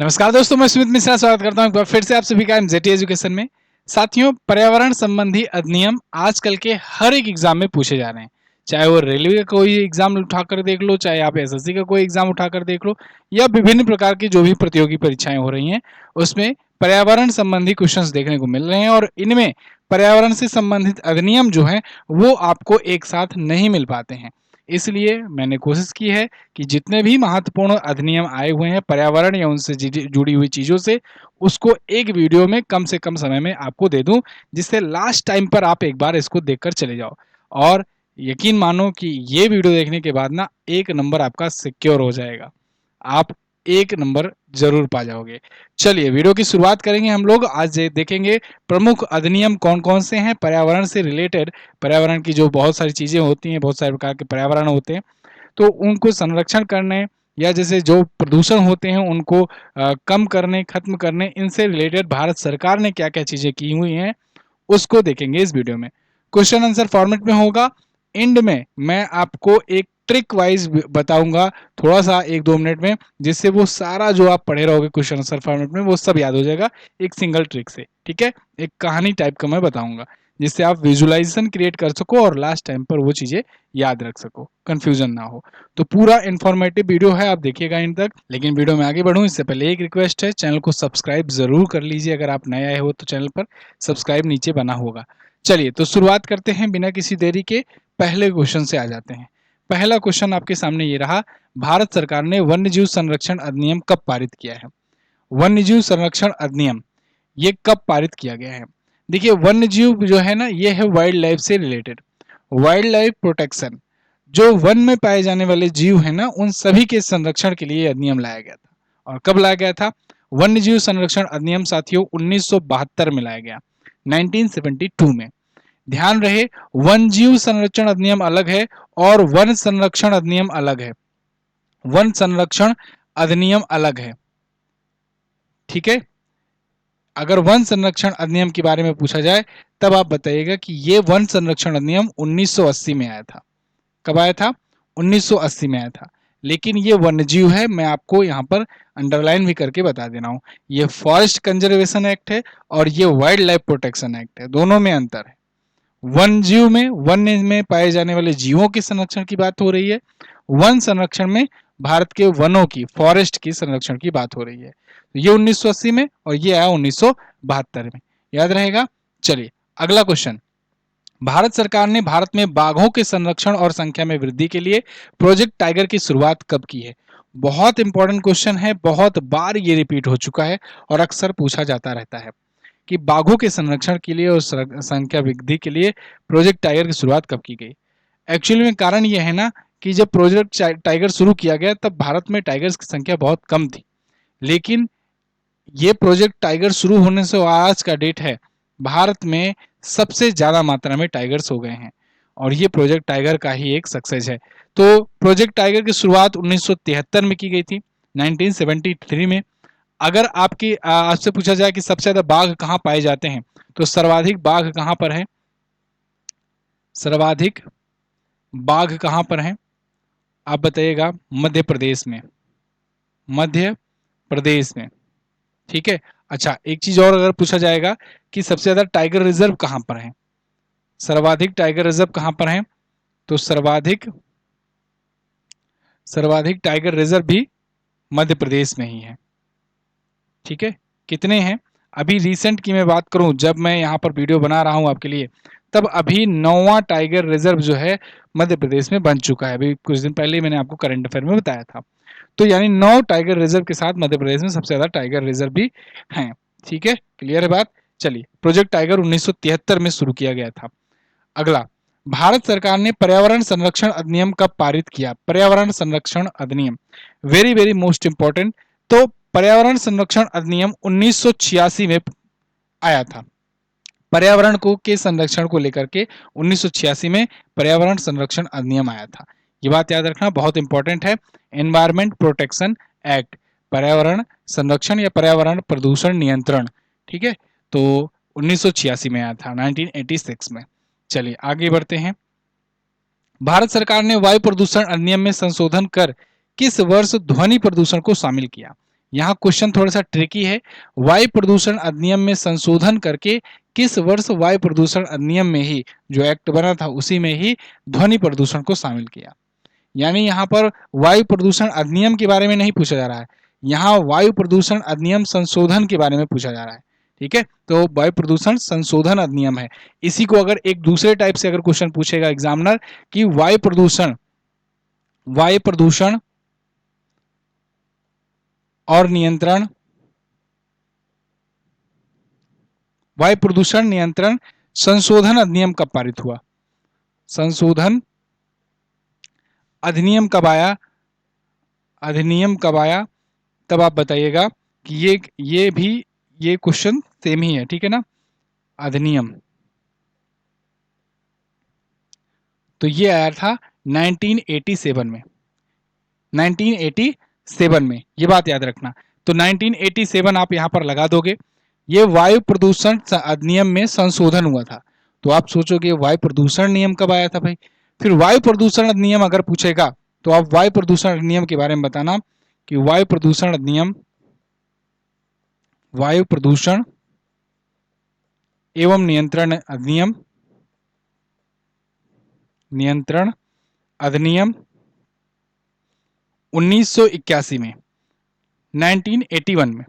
नमस्कार दोस्तों, मैं सुमित मिश्रा स्वागत करता हूं एक बार फिर से आप सभी का एमजेटी एजुकेशन में। साथियों, पर्यावरण संबंधी अधिनियम आजकल के हर एक एग्जाम में पूछे जा रहे हैं। चाहे वो रेलवे का कोई एग्जाम उठाकर देख लो, चाहे आप एसएससी का कोई एग्जाम उठाकर देख लो, या विभिन्न प्रकार की जो भी प्रतियोगी परीक्षाएं हो रही हैं उसमें पर्यावरण संबंधी क्वेश्चंस देखने को मिल रहे हैं। और इनमें पर्यावरण से संबंधित अधिनियम जो है वो आपको एक साथ नहीं मिल पाते हैं। इसलिए मैंने कोशिश की है कि जितने भी महत्वपूर्ण अधिनियम आए हुए हैं पर्यावरण या उनसे जुड़ी हुई चीज़ों से, उसको एक वीडियो में कम से कम समय में आपको दे दूं, जिससे लास्ट टाइम पर आप एक बार इसको देखकर चले जाओ। और यकीन मानो कि ये वीडियो देखने के बाद ना एक नंबर आपका सिक्योर हो जाएगा, आप एक नंबर जरूर पा जाओगे। चलिए वीडियो की शुरुआत करेंगे हम लोग। आज देखेंगे प्रमुख अधिनियम कौन कौन से हैं पर्यावरण से रिलेटेड। पर्यावरण की जो बहुत सारी चीज़ें होती हैं, बहुत सारे प्रकार के पर्यावरण होते हैं, तो उनको संरक्षण करने या जैसे जो प्रदूषण होते हैं उनको कम करने, खत्म करने, इनसे रिलेटेड भारत सरकार ने क्या क्या चीज़ें की हुई हैं उसको देखेंगे इस वीडियो में। क्वेश्चन आंसर फॉर्मेट में होगा। एंड में मैं आपको एक ट्रिक वाइज बताऊंगा, थोड़ा सा 1-2 मिनट में, जिससे वो सारा जो आप पढ़े रहोगे क्वेश्चन आंसर फॉर्मेट में वो सब याद हो जाएगा एक सिंगल ट्रिक से। ठीक है, एक कहानी टाइप का मैं बताऊंगा जिससे आप विजुअलाइजेशन क्रिएट कर सको और लास्ट टाइम पर वो चीजें याद रख सको, कंफ्यूजन ना हो। तो पूरा इन्फॉर्मेटिव वीडियो है, आप देखिएगा इन तक। लेकिन वीडियो में आगे बढ़ूं इससे पहले एक रिक्वेस्ट है, चैनल को सब्सक्राइब जरूर कर लीजिए। अगर आप नए आए हो तो चैनल पर सब्सक्राइब नीचे बना होगा। चलिए तो शुरुआत करते हैं बिना किसी देरी के, पहले क्वेश्चन से आ जाते हैं। पहला क्वेश्चन आपके सामने ये रहा, भारत सरकार ने वन्यजीव संरक्षण अधिनियम कब पारित किया है? वन्यजीव संरक्षण अधिनियम ये कब पारित किया गया है? देखिए, वन्यजीव जो है ना, ये है वाइल्ड लाइफ से रिलेटेड, वाइल्ड लाइफ प्रोटेक्शन। जो वन में पाए जाने वाले जीव है ना, उन सभी के संरक्षण के लिए अधिनियम लाया गया था। और कब लाया गया था? वन्यजीव संरक्षण अधिनियम साथियों 1972 में लाया गया, 1972 में। ध्यान रहे, वन जीव संरक्षण अधिनियम अलग है और वन संरक्षण अधिनियम अलग है। वन संरक्षण अधिनियम अलग है, ठीक है। अगर वन संरक्षण अधिनियम के बारे में पूछा जाए तब आप बताइएगा कि ये वन संरक्षण अधिनियम 1980 में आया था। कब आया था? 1980 में आया था। लेकिन ये वन्यजीव है, मैं आपको यहाँ पर अंडरलाइन भी करके बता दे रहा हूँ, ये फॉरेस्ट कंजर्वेशन एक्ट है और ये वाइल्ड लाइफ प्रोटेक्शन एक्ट है, दोनों में अंतर है। वन जीव में, वन्य में पाए जाने वाले जीवों के संरक्षण की बात हो रही है, वन संरक्षण में भारत के वनों की, फॉरेस्ट की संरक्षण की बात हो रही है। तो ये 1980 में और ये आया 1972 में, याद रहेगा। चलिए अगला क्वेश्चन, भारत सरकार ने भारत में बाघों के संरक्षण और संख्या में वृद्धि के लिए प्रोजेक्ट टाइगर की शुरुआत कब की है? बहुत इंपॉर्टेंट क्वेश्चन है, बहुत बार ये रिपीट हो चुका है और अक्सर पूछा जाता रहता है कि बाघों के संरक्षण के लिए और संख्या वृद्धि के लिए प्रोजेक्ट टाइगर की शुरुआत कब की गई। एक्चुअली में कारण यह है ना कि जब प्रोजेक्ट टाइगर शुरू किया गया तब भारत में टाइगर्स की संख्या बहुत कम थी। लेकिन ये प्रोजेक्ट टाइगर शुरू होने से आज का डेट है, भारत में सबसे ज्यादा मात्रा में टाइगर्स हो गए हैं और ये प्रोजेक्ट टाइगर का ही एक सक्सेस है। तो प्रोजेक्ट टाइगर की शुरुआत 1973 में की गई थी, 1973 में। अगर आपसे पूछा जाए कि सबसे ज्यादा बाघ कहाँ पाए जाते हैं, तो सर्वाधिक बाघ कहाँ पर है? सर्वाधिक बाघ कहाँ पर है आप बताइएगा? मध्य प्रदेश में, मध्य प्रदेश में, ठीक है। अच्छा, एक चीज और अगर पूछा जाएगा कि सबसे ज्यादा टाइगर रिजर्व कहां पर है, सर्वाधिक टाइगर रिजर्व कहां पर है, तो सर्वाधिक टाइगर रिजर्व भी मध्य प्रदेश में ही है, ठीक है। कितने हैं? अभी रिसेंट की मैं बात करूं, जब मैं यहां पर वीडियो बना रहा हूं आपके लिए, तब अभी 9वां टाइगर रिजर्व जो है मध्य प्रदेश में बन चुका है। अभी कुछ दिन पहले मैंने आपको करंट अफेयर में बताया था। तो यानी 9 टाइगर रिजर्व के साथ मध्य प्रदेश में सबसे ज्यादा टाइगर रिजर्व भी हैं, ठीक है। क्लियर है बात। चलिए, प्रोजेक्ट टाइगर 1973 में शुरू किया गया था। अगला, भारत सरकार ने पर्यावरण संरक्षण अधिनियम कब पारित किया? पर्यावरण संरक्षण अधिनियम, वेरी वेरी मोस्ट इंपॉर्टेंट। तो पर्यावरण संरक्षण अधिनियम 1986 में आया था। पर्यावरण को के संरक्षण को लेकर के 1986 में पर्यावरण संरक्षण अधिनियम आया था। ये बात याद रखना बहुत इंपॉर्टेंट है। एनवायरमेंट प्रोटेक्शन एक्ट, पर्यावरण संरक्षण या पर्यावरण प्रदूषण नियंत्रण, ठीक है। तो 1986 में आया था, 1986 में। चलिए आगे बढ़ते हैं। भारत सरकार ने वायु प्रदूषण अधिनियम में संशोधन कर किस वर्ष ध्वनि प्रदूषण को शामिल किया? यहाँ क्वेश्चन थोड़ा सा ट्रिकी है। वायु प्रदूषण अधिनियम में संशोधन करके किस वर्ष वायु प्रदूषण अधिनियम में ही जो एक्ट बना था उसी में ही ध्वनि प्रदूषण को शामिल किया। यानी यहाँ पर वायु प्रदूषण अधिनियम के बारे में नहीं पूछा जा रहा है, यहाँ वायु प्रदूषण अधिनियम संशोधन के बारे में पूछा जा रहा है। ठीक है, तो वायु प्रदूषण संशोधन अधिनियम है। इसी को अगर एक दूसरे टाइप से अगर क्वेश्चन पूछेगा एग्जामिनर कि वायु प्रदूषण और नियंत्रण, वायु प्रदूषण नियंत्रण संशोधन अधिनियम कब पारित हुआ, संशोधन अधिनियम कब आया, अधिनियम कब आया, तब आप बताइएगा कि ये भी ये क्वेश्चन सेम ही है। ठीक है ना, अधिनियम तो ये आया था 1987 में, 1987 में, ये बात याद रखना। तो 1987 आप यहां पर लगा दोगे। ये वायु प्रदूषण अधिनियम में संशोधन हुआ था। तो आप सोचोगे वायु प्रदूषण नियम कब आया था भाई। फिर वायु प्रदूषण अधिनियम अगर पूछेगा तो आप वायु प्रदूषण अधिनियम के बारे में बताना कि वायु प्रदूषण अधिनियम, वायु प्रदूषण एवं नियंत्रण अधिनियम, नियंत्रण अधिनियम 1981 में, 1981 में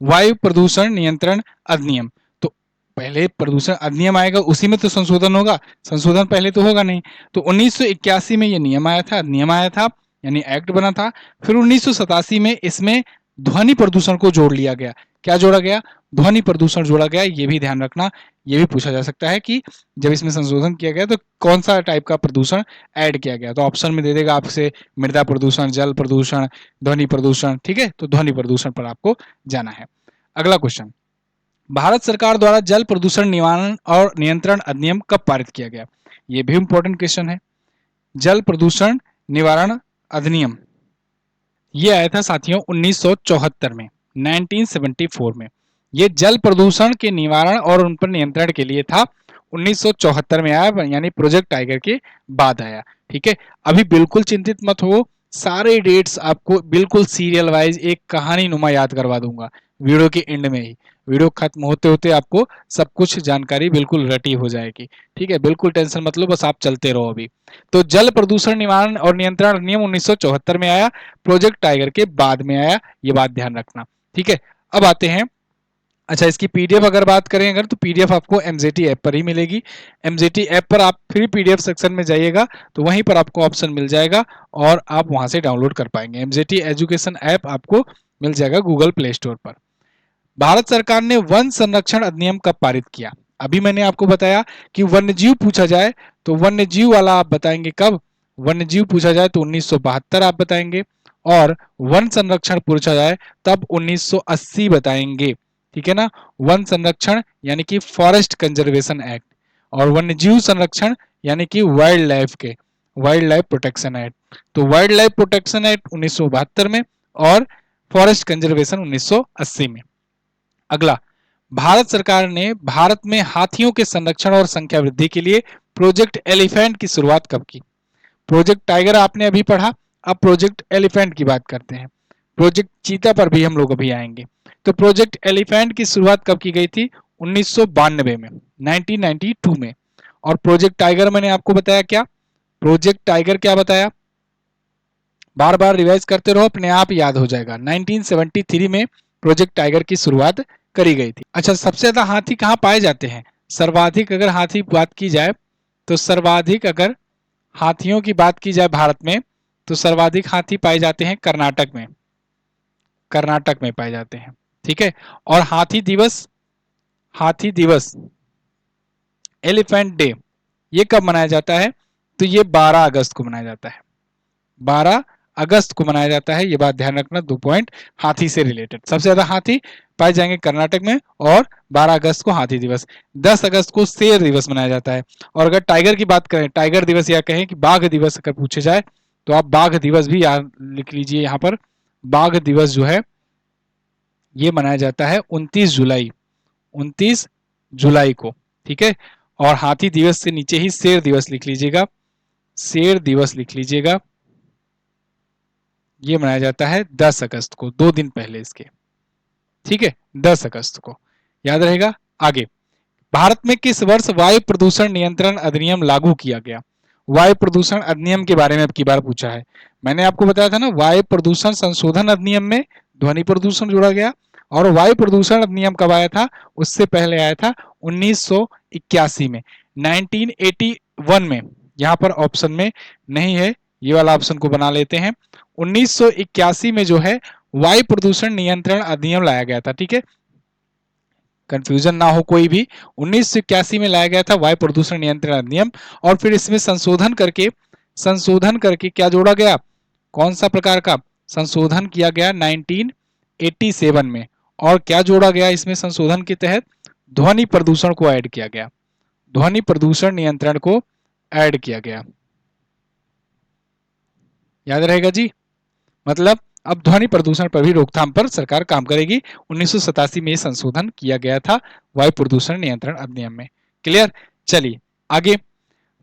वायु प्रदूषण नियंत्रण अधिनियम। तो पहले प्रदूषण अधिनियम आएगा उसी में तो संशोधन होगा, संशोधन पहले तो होगा नहीं। तो 1981 में ये नियम आया था, नियम आया था यानी एक्ट बना था। फिर 1987 में इसमें ध्वनि प्रदूषण को जोड़ लिया गया। क्या जोड़ा गया, ध्वनि प्रदूषण जोड़ा गया। ये भी ध्यान रखना, ये भी पूछा जा सकता है कि जब इसमें संशोधन किया गया तो कौन सा टाइप का प्रदूषण ऐड किया गया। तो ऑप्शन में दे देगा आपसे मृदा प्रदूषण, जल प्रदूषण, ध्वनि प्रदूषण। ठीक है, तो ध्वनि प्रदूषण पर आपको जाना है। अगला क्वेश्चन, भारत सरकार द्वारा जल प्रदूषण निवारण और नियंत्रण अधिनियम कब पारित किया गया। यह भी इंपॉर्टेंट क्वेश्चन है। जल प्रदूषण निवारण अधिनियम ये आया था साथियों 1974 में, 1974 में। ये जल प्रदूषण के निवारण और उन पर नियंत्रण के लिए था। 1974 में आया, यानी प्रोजेक्ट टाइगर के बाद आया। ठीक है, अभी बिल्कुल चिंतित मत हो, सारे डेट्स आपको बिल्कुल सीरियल वाइज एक कहानी नुमा याद करवा दूंगा वीडियो के एंड में ही। वीडियो खत्म होते होते आपको सब कुछ जानकारी बिल्कुल रटी हो जाएगी। ठीक है, बिल्कुल टेंशन मत लो, बस आप चलते रहो अभी। तो जल प्रदूषण निवारण और नियंत्रण अधिनियम 1974 में आया, प्रोजेक्ट टाइगर के बाद में आया, ये बात ध्यान रखना। ठीक है, अब आते हैं, अच्छा इसकी पीडीएफ अगर बात करें अगर, तो पीडीएफ आपको एमजेटी ऐप पर ही मिलेगी। एमजेटी ऐप पर आप फिर पीडीएफ सेक्शन में जाइएगा तो वहीं पर आपको ऑप्शन मिल जाएगा और आप वहां से डाउनलोड कर पाएंगे। एमजेटी एजुकेशन ऐप आपको मिल जाएगा गूगल प्ले स्टोर पर। भारत सरकार ने वन संरक्षण अधिनियम कब पारित किया। अभी मैंने आपको बताया कि वन्यजीव पूछा जाए तो वन्यजीव वाला आप बताएंगे कब, वन्यजीव पूछा जाए तो 1972 आप बताएंगे, और वन संरक्षण पूछा जाए तब 1980 बताएंगे। ठीक है ना, वन संरक्षण यानी कि फॉरेस्ट कंजर्वेशन एक्ट, और वन्यजीव संरक्षण यानी कि वाइल्ड लाइफ के, वाइल्ड लाइफ प्रोटेक्शन एक्ट। तो वाइल्ड लाइफ प्रोटेक्शन एक्ट 1972 में और फॉरेस्ट कंजर्वेशन 1980 में। अगला, भारत सरकार ने भारत में हाथियों के संरक्षण और संख्या वृद्धि के लिए प्रोजेक्ट एलिफेंट की शुरुआत कब की। प्रोजेक्ट टाइगर आपने अभी पढ़ा, अब प्रोजेक्ट एलिफेंट की बात करते हैं। प्रोजेक्ट चीता पर भी हम लोग अभी आएंगे। तो प्रोजेक्ट एलिफेंट की शुरुआत कब की गई थी, 1992 में, 1992 में। और प्रोजेक्ट टाइगर मैंने आपको बताया क्या, प्रोजेक्ट टाइगर क्या बताया, बार बार रिवाइज करते रहो, अपने आप याद हो जाएगा। 1973 में प्रोजेक्ट टाइगर की शुरुआत करी गई थी। अच्छा, सबसे ज्यादा हाथी कहाँ पाए जाते हैं, सर्वाधिक अगर हाथी बात की जाए तो सर्वाधिक अगर हाथियों की बात की जाए भारत में तो सर्वाधिक हाथी पाए जाते हैं कर्नाटक में, कर्नाटक में पाए जाते हैं। ठीक है, और हाथी दिवस, हाथी दिवस एलिफेंट डे ये कब मनाया जाता है, तो ये 12 अगस्त को मनाया जाता है, 12 अगस्त को मनाया जाता है। ये बात ध्यान रखना, 2 पॉइंट हाथी से रिलेटेड। सबसे ज्यादा हाथी पाए जाएंगे कर्नाटक में, और 12 अगस्त को हाथी दिवस। 10 अगस्त को शेर दिवस मनाया जाता है। और अगर टाइगर की बात करें, टाइगर दिवस या कहें कि बाघ दिवस अगर पूछे जाए तो आप बाघ दिवस भी याद लिख लीजिए यहाँ पर। बाघ दिवस जो है ये मनाया जाता है 29 जुलाई, 29 जुलाई को। ठीक है, और हाथी दिवस से नीचे ही शेर दिवस लिख लीजिएगा, शेर दिवस लिख लीजिएगा। ये मनाया जाता है 10 अगस्त को, 2 दिन पहले इसके। ठीक है, 10 अगस्त को याद रहेगा। आगे, भारत में किस वर्ष वायु प्रदूषण नियंत्रण अधिनियम लागू किया गया? वायु प्रदूषण अधिनियम के बारे में अब की बार पूछा है। मैंने आपको बताया था ना, वायु प्रदूषण संशोधन अधिनियम में ध्वनि प्रदूषण जोड़ा गया, और वायु प्रदूषण अधिनियम कब आया था? उससे पहले आया था 1981 में, 1981 में। यहां पर ऑप्शन में नहीं है, ये वाला ऑप्शन को बना लेते हैं। 1981 में जो है वायु प्रदूषण नियंत्रण अधिनियम लाया गया था। ठीक है, कंफ्यूजन ना हो कोई भी। 1981 में लाया गया था वायु प्रदूषण नियंत्रण अधिनियम, और फिर इसमें संशोधन करके क्या जोड़ा गया? कौन सा प्रकार का संशोधन किया गया? 1987 में। और क्या जोड़ा गया इसमें संशोधन के तहत? ध्वनि प्रदूषण को ऐड किया गया, ध्वनि प्रदूषण नियंत्रण को ऐड किया गया। याद रहेगा जी। मतलब अब ध्वनि प्रदूषण पर भी रोकथाम पर सरकार काम करेगी। 1987 में संशोधन किया गया था वायु प्रदूषण नियंत्रण अधिनियम में। क्लियर? चलिए आगे,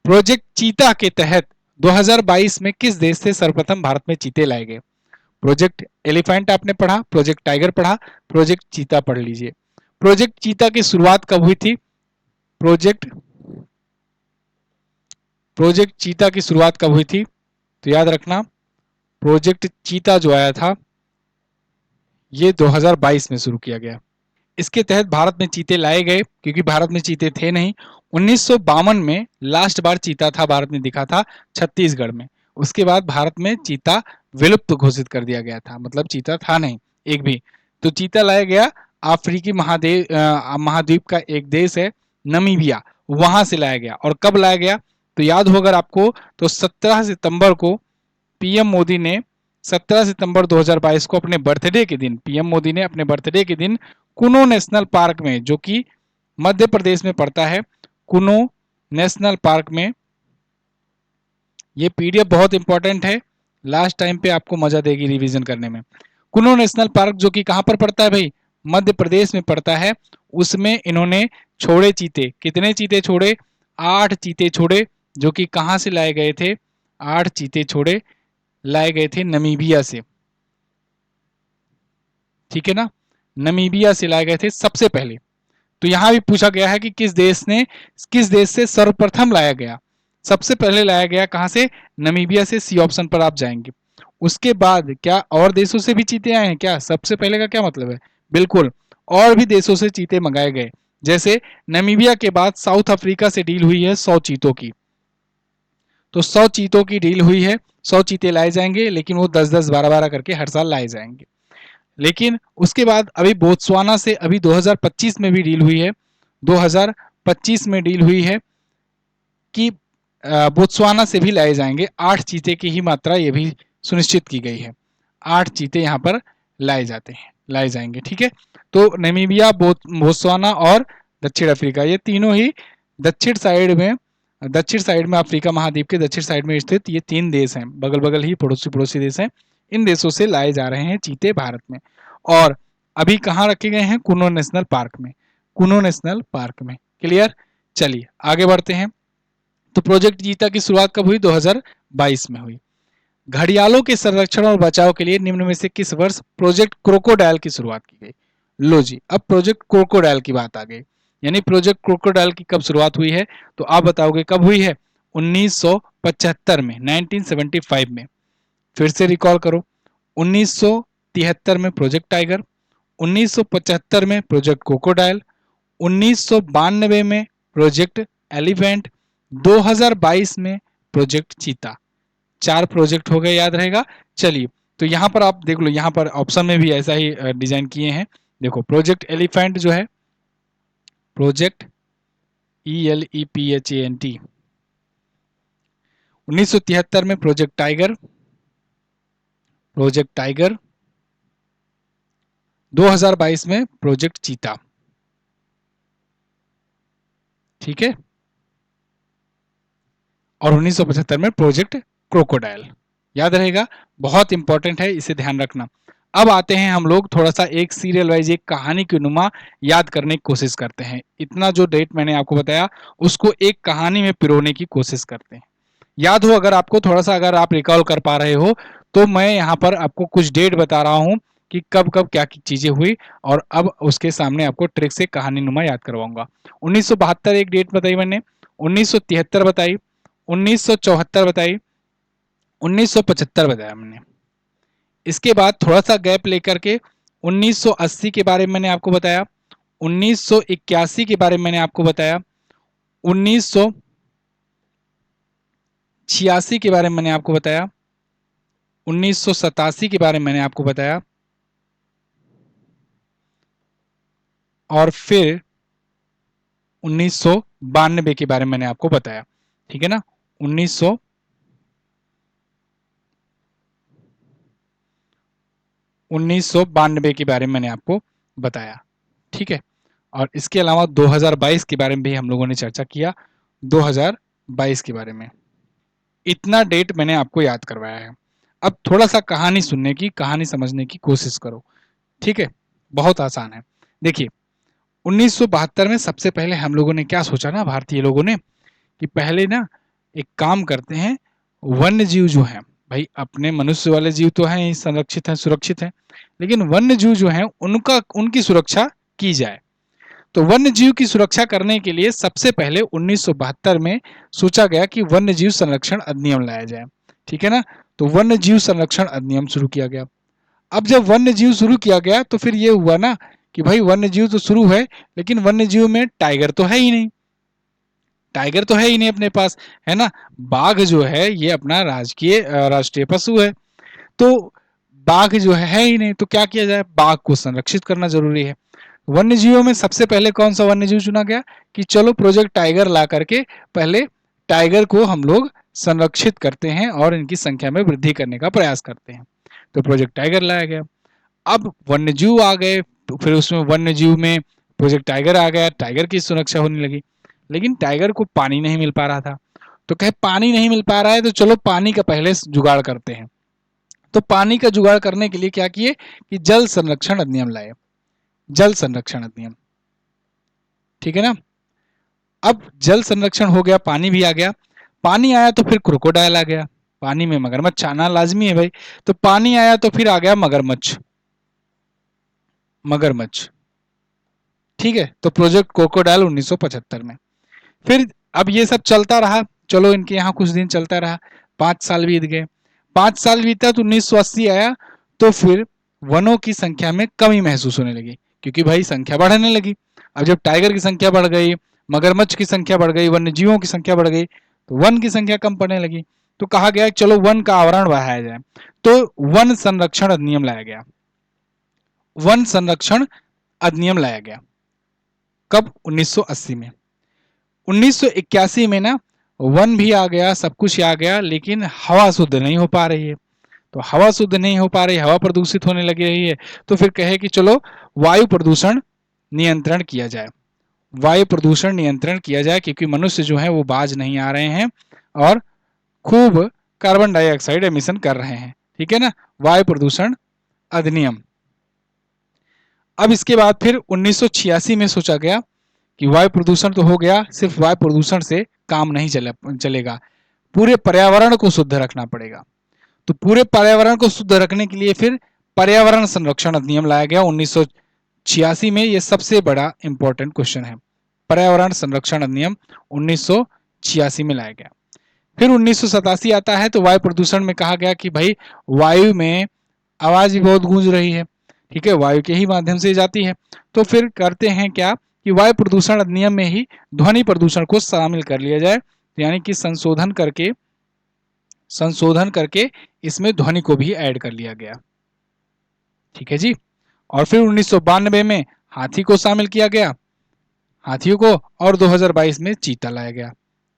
प्रोजेक्ट चीता के तहत 2022 में किस देश से सर्वप्रथम भारत में चीते लाए गए? प्रोजेक्ट एलिफेंट आपने पढ़ा, प्रोजेक्ट टाइगर पढ़ा, प्रोजेक्ट चीता पढ़ लीजिए। प्रोजेक्ट चीता की शुरुआत कब हुई थी? प्रोजेक्ट चीता की शुरुआत कब हुई थी? तो याद रखना, प्रोजेक्ट चीता जो आया था ये 2022 में शुरू किया गया। इसके तहत भारत में चीते लाए गए, क्योंकि भारत में चीते थे नहीं। 1952 में लास्ट बार चीता था, भारत में दिखा था छत्तीसगढ़ में। उसके बाद भारत में चीता विलुप्त घोषित कर दिया गया था, मतलब चीता था नहीं एक भी। तो चीता लाया गया अफ्रीकी महाद्वीप का एक देश है नमीबिया, वहां से लाया गया। और कब लाया गया? तो याद हो अगर आपको, तो 17 सितंबर को पीएम मोदी ने 17 सितंबर 2022 को अपने बर्थडे के दिन, पीएम मोदी ने अपने बर्थडे के दिन कुनो नेशनल पार्क में, जो कि मध्य प्रदेश में पड़ता है, कुनो नेशनल पार्क में, ये पीडीएफ बहुत इंपॉर्टेंट है, लास्ट टाइम पे आपको मजा देगी रिवीजन करने में। कुनो नेशनल पार्क जो कि कहां पर पड़ता है भाई? मध्य प्रदेश में पड़ता है। उसमें इन्होंने छोड़े चीते, कितने चीते छोड़े? 8 चीते छोड़े, जो कि कहां से लाए गए थे? 8 चीते छोड़े लाए गए थे नमीबिया से। ठीक है ना, नमीबिया से लाए गए थे सबसे पहले। तो यहां भी पूछा गया है कि किस देश से सर्वप्रथम लाया गया? सबसे पहले लाया गया कहां से? नमीबिया से। सी ऑप्शन पर आप जाएंगे। उसके बाद क्या और देशों से भी चीते आए हैं क्या? सबसे पहले का क्या मतलब है? बिल्कुल, और भी देशों से चीते मंगाए गए। जैसे नमीबिया के बाद साउथ अफ्रीका से डील हुई है 100 चीतों की, तो 100 चीतों की डील हुई है, 100 चीते लाए जाएंगे, लेकिन वो 10-10, 12-12 करके हर साल लाए जाएंगे। लेकिन उसके बाद अभी बोत्सवाना से अभी 2025 में भी डील हुई है, 2025 में डील हुई है कि बोत्सवाना से भी लाए जाएंगे 8 चीते की ही मात्रा ये भी सुनिश्चित की गई है। 8 चीते यहाँ पर लाए जाएंगे। ठीक है, तो नमीबिया, बोत्सवाना और दक्षिण अफ्रीका, ये तीनों ही दक्षिण साइड में अफ्रीका महाद्वीप के दक्षिण साइड में स्थित ये 3 देश हैं, बगल बगल ही पड़ोसी देश हैं। इन देशों से लाए जा रहे हैं चीते भारत में, और अभी कहाँ रखे गए हैं? कुनो नेशनल पार्क में। क्लियर? चलिए आगे बढ़ते हैं। तो प्रोजेक्ट चीता की शुरुआत कब हुई? 2022 में हुई। घड़ियालों के संरक्षण और बचाव के लिए निम्न में से किस वर्ष प्रोजेक्ट क्रोकोडाइल की शुरुआत की गई? लो जी, अब प्रोजेक्ट क्रोकोडाइल की बात आ गई। यानी प्रोजेक्ट क्रोकोडाइल की कब शुरुआत हुई है? तो आप बताओगे कब हुई है? 1975 में, 1975 में। फिर से रिकॉल करो, 1973 में प्रोजेक्ट टाइगर, 1975 में प्रोजेक्ट क्रोकोडाइल, 1992 में प्रोजेक्ट एलिफेंट, 2022 में प्रोजेक्ट चीता। 4 प्रोजेक्ट हो गए, याद रहेगा। चलिए, तो यहां पर आप देख लो, यहां पर ऑप्शन में भी ऐसा ही डिजाइन किए हैं। देखो, प्रोजेक्ट एलिफेंट जो है, प्रोजेक्ट ELEPHANT, 1973 में प्रोजेक्ट टाइगर, 2022 में प्रोजेक्ट चीता। ठीक है, और 1975 में प्रोजेक्ट क्रोकोडाइल। याद रहेगा, बहुत इंपॉर्टेंट है, इसे ध्यान रखना। अब आते हैं हम लोग थोड़ा सा एक सीरियल वाइज, एक कहानी की नुमा याद करने की कोशिश करते हैं। इतना जो डेट मैंने आपको बताया उसको एक कहानी में पिरोने की कोशिश करते हैं। याद हो अगर आपको, थोड़ा सा अगर आप रिकॉल कर पा रहे हो तो मैं यहाँ पर आपको कुछ डेट बता रहा हूँ कि कब कब क्या चीजें हुई, और अब उसके सामने आपको ट्रिक से कहानी नुमा याद करवाऊंगा। 1972 एक डेट बताई मैंने, 1973 बताई, 1974 बताई, 1975 बताया मैंने। इसके बाद थोड़ा सा गैप लेकर के 1980 के बारे में मैंने आपको बताया, 1981 के बारे में मैंने आपको बताया, 1986 के बारे में मैंने आपको बताया, 1987 के बारे में मैंने आपको बताया, और फिर 1992 के बारे में मैंने आपको बताया। ठीक है ना, 1992 के बारे में मैंने आपको बताया। ठीक है, और इसके अलावा 2022 के बारे में भी हम लोगों ने चर्चा किया, 2022 के बारे में। इतना डेट मैंने आपको याद करवाया है। अब थोड़ा सा कहानी सुनने की, कहानी समझने की कोशिश करो। ठीक है, बहुत आसान है। देखिए, 1972 में सबसे पहले हम लोगों ने क्या सोचा ना, भारतीय लोगों ने, कि पहले ना एक काम करते हैं, वन्य जीव जो हैं, भाई अपने मनुष्य वाले जीव तो हैं ही, संरक्षित हैं, सुरक्षित हैं, लेकिन वन्य जीव जो हैं उनकी सुरक्षा की जाए। तो वन्य जीव की सुरक्षा करने के लिए सबसे पहले 1972 में सोचा गया कि वन्य जीव संरक्षण अधिनियम लाया जाए। ठीक है ना, तो वन्य जीव संरक्षण अधिनियम शुरू किया गया। अब जब वन्य जीव शुरू किया गया तो फिर ये हुआ ना कि भाई वन्य जीव तो शुरू है, लेकिन वन्य जीव में टाइगर तो है ही नहीं, टाइगर तो है ही नहीं अपने पास, है ना। बाघ जो है ये अपना राष्ट्रीय पशु है, तो बाघ जो है ही नहीं, तो क्या किया जाए, बाघ को संरक्षित करना जरूरी है। वन्य जीवों में सबसे पहले कौन सा वन्य जीव चुना गया कि चलो प्रोजेक्ट टाइगर ला करके पहले टाइगर को हम लोग संरक्षित करते हैं और इनकी संख्या में वृद्धि करने का प्रयास करते हैं। तो प्रोजेक्ट टाइगर लाया गया। अब वन्य जीव आ गए, तो फिर उसमें वन्य जीव में प्रोजेक्ट टाइगर आ गया, टाइगर की सुरक्षा होने लगी, लेकिन टाइगर को पानी नहीं मिल पा रहा था। तो कहे पानी नहीं मिल पा रहा है तो चलो पानी का पहले जुगाड़ करते हैं। तो पानी का जुगाड़ करने के लिए क्या किए कि जल संरक्षण अधिनियम लाए, जल संरक्षण अधिनियम। ठीक है ना, अब जल संरक्षण हो गया, पानी भी आ गया। पानी आया तो फिर क्रोकोडाइल आ गया, पानी में मगरमच्छ आना लाजमी है भाई। तो पानी आया तो फिर आ गया मगरमच्छ, मगरमच्छ। ठीक है, तो प्रोजेक्ट क्रोकोडाइल 1975 में। फिर अब ये सब चलता रहा, चलो इनके यहाँ कुछ दिन चलता रहा, 5 साल बीत गए। 5 साल बीता तो 1980 आया, तो फिर वनों की संख्या में कमी महसूस होने लगी, क्योंकि भाई संख्या बढ़ने लगी। अब जब टाइगर की संख्या बढ़ गई, मगरमच्छ की संख्या बढ़ गई, वन्य जीवों की संख्या बढ़ गई, तो वन की संख्या कम पड़ने लगी। तो कहा गया चलो वन का आवरण बढ़ाया जाए, तो वन संरक्षण अधिनियम लाया गया, वन संरक्षण अधिनियम लाया गया। कब, 1980 में। 1981 में ना वन भी आ गया, सब कुछ आ गया, लेकिन हवा शुद्ध नहीं हो पा रही है। तो हवा शुद्ध नहीं हो पा रही, हवा प्रदूषित होने लगी रही है, तो फिर कहे कि चलो वायु प्रदूषण नियंत्रण किया जाए, वायु प्रदूषण नियंत्रण किया जाए, क्योंकि मनुष्य जो है वो बाज नहीं आ रहे हैं और खूब कार्बन डाइऑक्साइड एमिशन कर रहे हैं। ठीक है ना, वायु प्रदूषण अधिनियम। अब इसके बाद फिर 1986 में सोचा गया कि वायु प्रदूषण तो हो गया, सिर्फ वायु प्रदूषण से काम नहीं चलेगा, पूरे पर्यावरण को शुद्ध रखना पड़ेगा। तो पूरे पर्यावरण को शुद्ध रखने के लिए फिर पर्यावरण संरक्षण अधिनियम लाया गया 1986 में। ये सबसे बड़ा इंपॉर्टेंट क्वेश्चन है, पर्यावरण संरक्षण अधिनियम 1986 में लाया गया। फिर 1987 आता है, तो वायु प्रदूषण में कहा गया कि भाई वायु में आवाज भी बहुत गूंज रही है, ठीक है, वायु के ही माध्यम से जाती है। तो फिर करते हैं क्या कि वायु प्रदूषण अधिनियम में ही ध्वनि प्रदूषण को शामिल कर लिया जाए, यानी कि संशोधन करके इसमें ध्वनि को भी ऐड कर लिया गया। ठीक है जी। और फिर 1992 में हाथी को शामिल किया गया, हाथियों को, और 2022 में चीता लाया गया।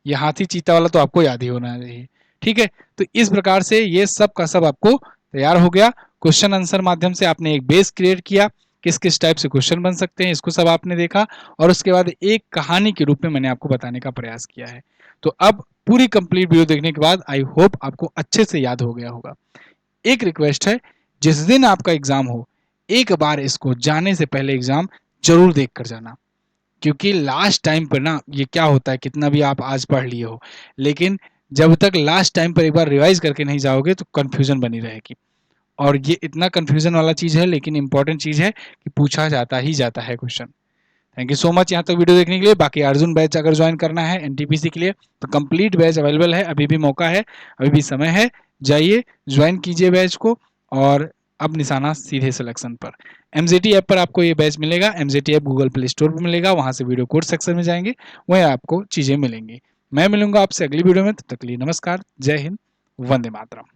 ये हाथी चीता वाला तो आपको याद ही होना चाहिए। ठीक है, तो इस प्रकार से ये सब का सब आपको तैयार हो गया। क्वेश्चन आंसर माध्यम से आपने एक बेस क्रिएट किया, किस किस टाइप से क्वेश्चन बन सकते हैं, इसको सब आपने देखा, और उसके बाद एक कहानी के रूप में मैंने आपको बताने का प्रयास किया है। तो अब पूरी कंप्लीट वीडियो देखने के बाद आई होप आपको अच्छे से याद हो गया होगा। एक रिक्वेस्ट है, जिस दिन आपका एग्जाम हो एक बार इसको जाने से पहले एग्जाम जरूर देख कर जाना, क्योंकि लास्ट टाइम पर ना ये क्या होता है, कितना भी आप आज पढ़ लिए हो, लेकिन जब तक लास्ट टाइम पर एक बार रिवाइज करके नहीं जाओगे तो कन्फ्यूजन बनी रहेगी। और ये इतना कन्फ्यूजन वाला चीज़ है, लेकिन इंपॉर्टेंट चीज़ है कि पूछा जाता ही जाता है question. Thank you so much यहाँ तक वीडियो देखने के लिए। बाकी अर्जुन बैच अगर ज्वाइन करना है एनटीपीसी के लिए तो कंप्लीट बैच अवेलेबल है, अभी भी मौका है, अभी भी समय है, जाइए ज्वाइन कीजिए बैच को। और अब निशाना सीधे सिलेक्शन पर। एमजेटी ऐप पर आपको ये बैच मिलेगा। MJT app Google play store पर मिलेगा, वहां से वीडियो कोर्स सेक्शन में जाएंगे, वहीं आपको चीजें मिलेंगी। मैं मिलूंगा आपसे अगली वीडियो में, तब तक के लिए नमस्कार, जय हिंद, वंदे मातरम।